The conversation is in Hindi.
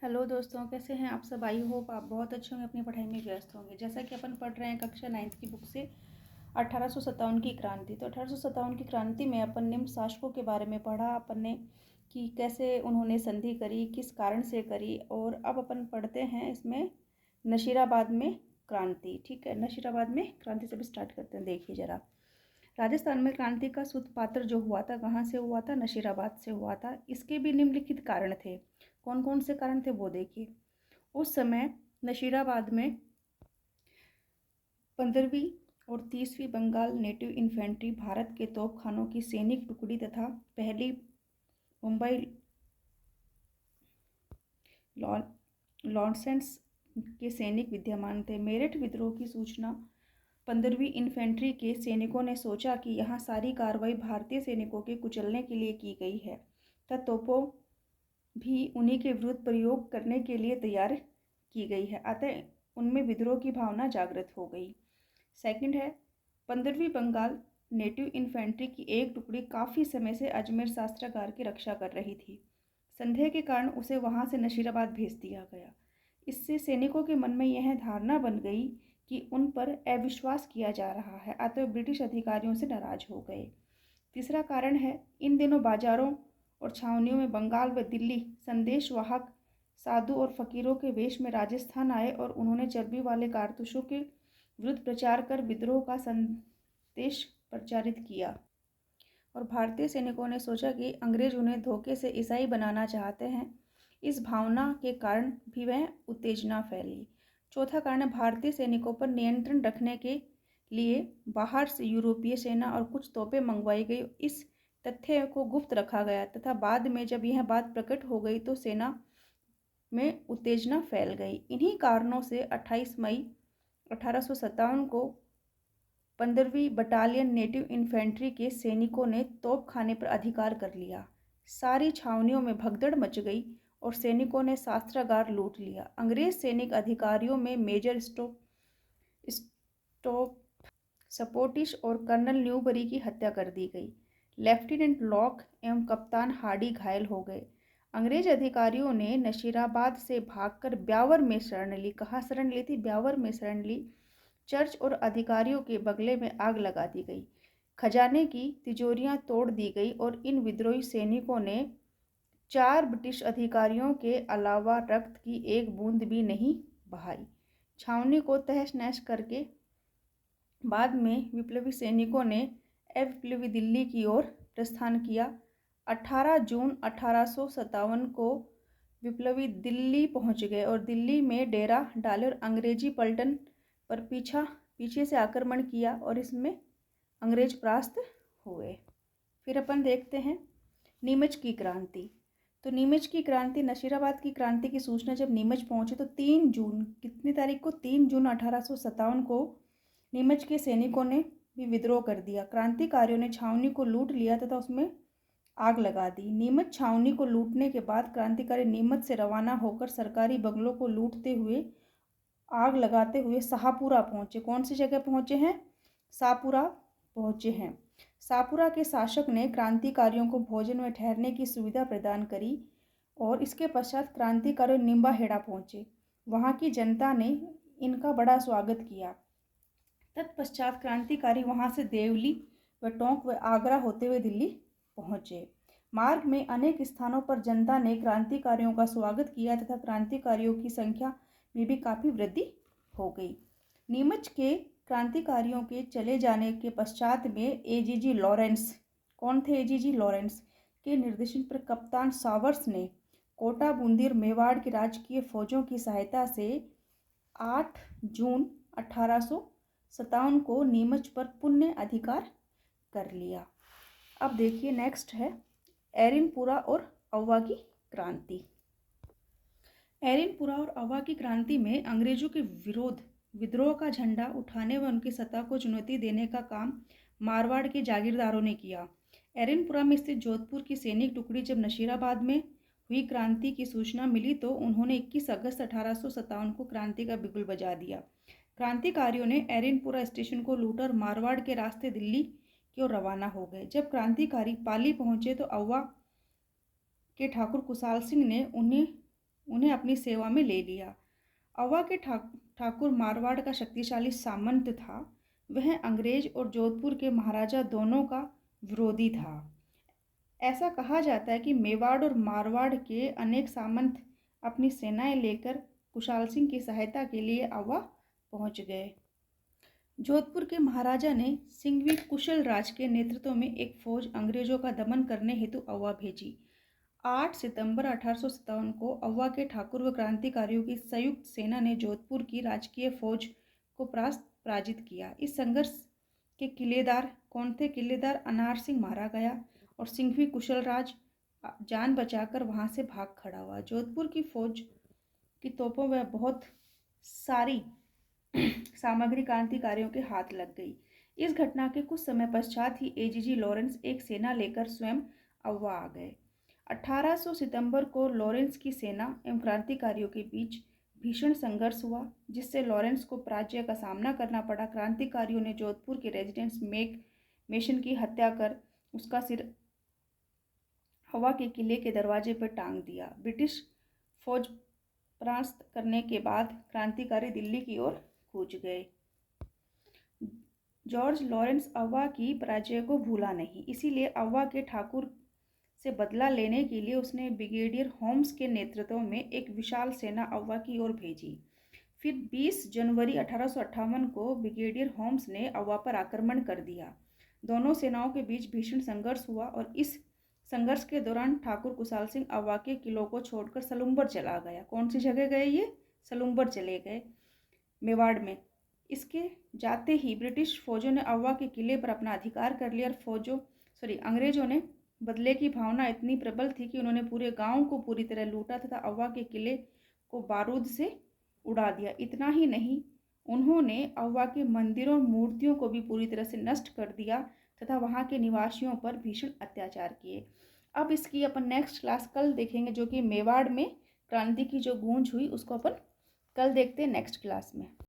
हेलो दोस्तों, कैसे हैं आप सब। आई होप आप बहुत अच्छे होंगे, अपनी पढ़ाई में व्यस्त होंगे। जैसा कि अपन पढ़ रहे हैं कक्षा 9th की बुक से 1857 की क्रांति। तो 1857 की क्रांति में अपन निम्न शासकों के बारे में पढ़ा अपन ने कि कैसे उन्होंने संधि करी, किस कारण से करी। और अब अपन पढ़ते हैं इसमें नशीराबाद में क्रांति। ठीक है, नशीराबाद में क्रांति से भी स्टार्ट करते हैं। देखिए जरा, राजस्थान में क्रांति का सूत्रपात जो हुआ था, कहाँ से हुआ था? नशीराबाद से हुआ था। इसके भी निम्नलिखित कारण थे। कौन कौन से कारण थे वो देखिए। उस समय नशीराबाद में 15वीं और 30वीं बंगाल नेटिव इन्फेंट्री भारत के तोपखानों की सैनिक टुकड़ी तथा पहली मुंबई लॉन्सेंस के सैनिक विद्यमान थे। मेरठ विद्रोह की सूचना 15वीं इन्फेंट्री के सैनिकों ने सोचा कि यहाँ सारी कार्रवाई भारतीय सैनिकों के कुचलने के लिए की गई है, तथा तोपों भी उन्हीं के विरुद्ध प्रयोग करने के लिए तैयार की गई है। अतः उनमें विद्रोह की भावना जागृत हो गई। सेकंड है, 15वीं बंगाल नेटिव इन्फेंट्री की एक टुकड़ी काफ़ी समय से अजमेर शस्त्रागार की रक्षा कर रही थी। संदेह के कारण उसे वहां से नशीराबाद भेज दिया गया। इससे सैनिकों के मन में यह धारणा बन गई कि उन पर अविश्वास किया जा रहा है, अतः ब्रिटिश अधिकारियों से नाराज हो गए। तीसरा कारण है, इन दिनों बाजारों और छावनियों में बंगाल व दिल्ली संदेशवाहक साधु और फकीरों के वेश में राजस्थान आए और उन्होंने चर्बी वाले कारतूसों के विरुद्ध प्रचार कर विद्रोह का संदेश प्रचारित किया। और भारतीय सैनिकों ने सोचा कि अंग्रेज उन्हें धोखे से ईसाई बनाना चाहते हैं। इस भावना के कारण भी वह उत्तेजना फैली। चौथा कारण, भारतीय सैनिकों पर नियंत्रण रखने के लिए बाहर से यूरोपीय सेना और कुछ तोपें मंगवाई गई। इस तथ्य को गुप्त रखा गया तथा बाद में जब यह बात प्रकट हो गई तो सेना में उत्तेजना फैल गई। इन्हीं कारणों से 28 मई 1857 को 15वीं बटालियन नेटिव इन्फेंट्री के सैनिकों ने तोपखाने पर अधिकार कर लिया। सारी छावनियों में भगदड़ मच गई और सैनिकों ने शस्त्रागार लूट लिया। अंग्रेज सैनिक अधिकारियों में मेजर स्टॉप सपोर्टिश और कर्नल न्यूबरी की हत्या कर दी गई। लेफ्टिनेंट लॉक एवं कप्तान हार्डी घायल हो गए। अंग्रेज अधिकारियों ने नशीराबाद से भागकर ब्यावर में शरण ली। कहाँ शरण ली थी? ब्यावर में शरण ली। चर्च और अधिकारियों के बगले में आग लगा दी गई। खजाने की तिजोरियां तोड़ दी गई और इन विद्रोही सैनिकों ने 4 ब्रिटिश अधिकारियों के अलावा रक्त की एक बूंद भी नहीं बहाई। छावनी को तहस नहस करके बाद में विप्लवी सैनिकों ने विप्लवी दिल्ली की ओर प्रस्थान किया। 18 जून 1857 को विप्लवी दिल्ली पहुंच गए और दिल्ली में डेरा डाले और अंग्रेजी पलटन पर पीछे से आक्रमण किया और इसमें अंग्रेज परास्त हुए। फिर अपन देखते हैं नीमच की क्रांति। तो नीमच की क्रांति, नशीराबाद की क्रांति की सूचना जब नीमच पहुंची तो 3 जून, कितनी तारीख को? 3 जून 1857 को नीमच के सैनिकों ने भी विद्रोह कर दिया। क्रांतिकारियों ने छावनी को लूट लिया तथा उसमें आग लगा दी। नीमच छावनी को लूटने के बाद क्रांतिकारी नीमच से रवाना होकर सरकारी बंगलों को लूटते हुए, आग लगाते हुए शाहपुरा पहुंचे। कौन सी जगह पहुंचे हैं? शाहपुरा पहुंचे हैं। शाहपुरा के शासक ने क्रांतिकारियों को भोजन व ठहरने की सुविधा प्रदान करी और इसके पश्चात क्रांतिकारी निम्बाहेड़ा पहुंचे। वहां की जनता ने इनका बड़ा स्वागत किया। तत्पश्चात क्रांतिकारी वहां से देवली व टोंक व आगरा होते हुए दिल्ली पहुंचे। मार्ग में अनेक स्थानों पर जनता ने क्रांतिकारियों का स्वागत किया तथा क्रांतिकारियों की संख्या में भी काफ़ी वृद्धि हो गई। नीमच के क्रांतिकारियों के चले जाने के पश्चात में एजीजी लॉरेंस, कौन थे एजीजी लॉरेंस, के निर्देशन पर कप्तान सावर्स ने कोटा, बूंदी और मेवाड़ की राजकीय फौजों की सहायता से 8 जून 1857 को नीमच पर पुण्य अधिकार कर लिया। अब देखिए नेक्स्ट है एरिनपुरा और अव्वा की क्रांति। एरिनपुरा और अव्वा की क्रांति में अंग्रेजों के विरोध विद्रोह का झंडा उठाने व उनकी सत्ता को चुनौती देने का काम मारवाड़ के जागीरदारों ने किया। एरिनपुरा में स्थित जोधपुर की सैनिक टुकड़ी जब नशीराबाद में हुई क्रांति की सूचना मिली तो उन्होंने 21 अगस्त 1857 को क्रांति का बिगुल बजा दिया। क्रांतिकारियों ने एरिनपुरा स्टेशन को लूटा और मारवाड़ के रास्ते दिल्ली की ओर रवाना हो गए। जब क्रांतिकारी पाली पहुंचे तो अव्वा के ठाकुर कुशाल सिंह ने उन्हें अपनी सेवा में ले लिया। अवा के ठाकुर मारवाड़ का शक्तिशाली सामंत था। वह अंग्रेज और जोधपुर के महाराजा दोनों का विरोधी था। ऐसा कहा जाता है कि मेवाड़ और मारवाड़ के अनेक सामंत अपनी सेनाएं लेकर कुशाल सिंह की सहायता के लिए अवा पहुंच गए। जोधपुर के महाराजा ने सिंघवी कुशल राज के नेतृत्व में एक फौज अंग्रेजों का दमन करने हेतु अवा भेजी। 8 सितंबर 1857 को अवा के ठाकुर व क्रांतिकारियों की संयुक्त सेना ने जोधपुर की राजकीय फौज को पराजित किया। इस संघर्ष के किलेदार कौन थे? किलेदार अनार सिंह मारा गया और सिंघवी कुशल राज जान बचाकर वहां से भाग खड़ा हुआ। जोधपुर की फौज की तोपों में बहुत सारी सामग्री क्रांतिकारियों के हाथ लग गई। इस घटना के कुछ समय पश्चात ही एजीजी लॉरेंस एक सेना लेकर स्वयं अव्वा आ गए। 1800 सितंबर को लॉरेंस की सेना एवं क्रांतिकारियों के बीच भीषण संघर्ष हुआ, जिससे लॉरेंस को पराजय का सामना करना पड़ा। क्रांतिकारियों ने जोधपुर के रेजिडेंस मेशन की हत्या कर उसका सिर अव्वा के किले के दरवाजे पर टांग दिया। ब्रिटिश फौज परास्त करने के बाद क्रांतिकारी दिल्ली की ओर कूच गए। जॉर्ज लॉरेंस अव्वा की पराजय को भूला नहीं, इसीलिए अव्वा के ठाकुर से बदला लेने के लिए उसने ब्रिगेडियर होम्स के नेतृत्व में एक विशाल सेना अव्वा की ओर भेजी। फिर 20 जनवरी 1858 को ब्रिगेडियर होम्स ने अव्वा पर आक्रमण कर दिया। दोनों सेनाओं के बीच भीषण संघर्ष हुआ और इस संघर्ष के दौरान ठाकुर कुशाल सिंह अव्वा के किलों को छोड़कर सलुम्बर चला गया। कौन सी जगह गए? ये सलुम्बर चले गए, मेवाड़ में। इसके जाते ही ब्रिटिश फौजों ने अव्वा के किले पर अपना अधिकार कर लिया और अंग्रेजों ने बदले की भावना इतनी प्रबल थी कि उन्होंने पूरे गांव को पूरी तरह लूटा तथा अव्वा के किले को बारूद से उड़ा दिया। इतना ही नहीं, उन्होंने अव्वा के मंदिरों मूर्तियों को भी पूरी तरह से नष्ट कर दिया तथा वहां के निवासियों पर भीषण अत्याचार किए। अब इसकी अपन नेक्स्ट क्लास कल देखेंगे, जो कि मेवाड़ में क्रांति की जो गूंज हुई उसको अपन कल देखते हैं नेक्स्ट क्लास में।